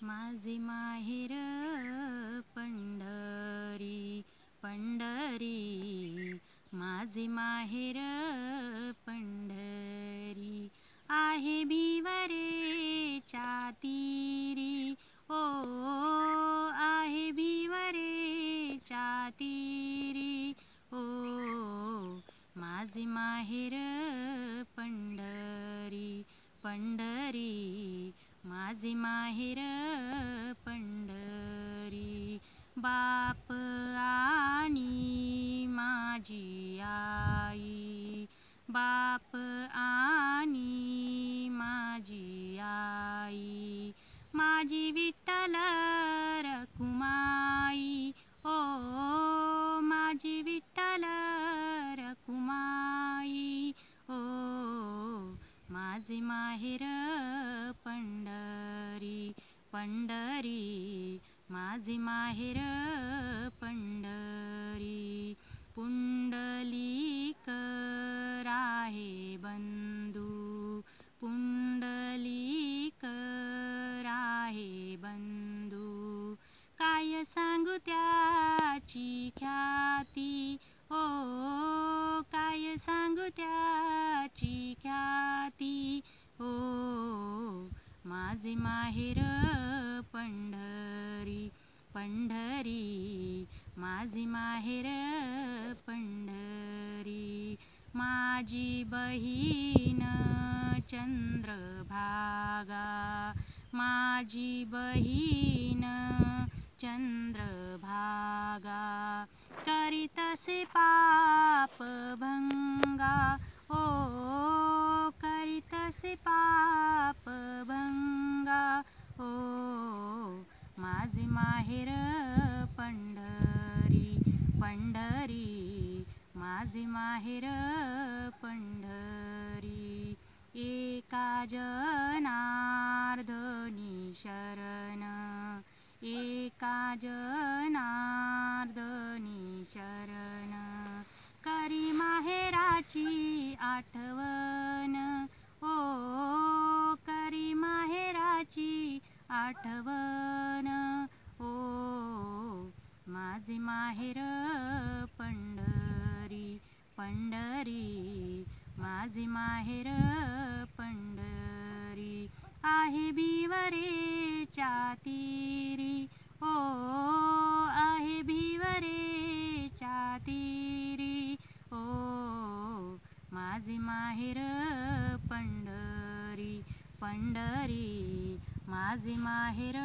माझे माहेर पंढरी पंढरी, माझे माहेर पंढरी आहे भिवरेच्या तीरी, ओ आहे भिवरेच्या तीरी, ओ माझे माहेर पंढरी पंढरी, माझे माहेर पंढरी. बाप आणि माझी आई, बाप आणि माझी आई, माझी विठ्ठल रखुमाई, ओ माझी विठ्ठल रखुमाई, ओ माझे माहेर पंढरी पंढरी, माझे माहेर पंढरी. पुंडलिक राहे बंधू, पुंडलिक राहे बंधू, काय सांगू त्याची ख्याती, ओ काय सांगू त्याची ख्याती, ओ माझे माहेर पंढरी पंढरी, माझे माहेर पंढरी. माझी बहीण चंद्रभागा, माझी बहीण चंद्रभागा, करीतसे पापभंगा, ओ करीतसे पापभंगा, ओ माझे माहेर पंढरी पंढरी, माझे माहेर पंढरी. एका जनार्दनी शरण, एका जनार्दनी शरण, करी माहेराची आठवण, ओ करी माहेराची आठवण, ओ माझे माहेर पंढरी पंढरी, माझे माहेर पंढरी आहे भिवरेच्या तीरी, ओ आहे भिवरेच्या तीरी, ओ माझे माहेर पंढरी पंढरी, माझे माहेर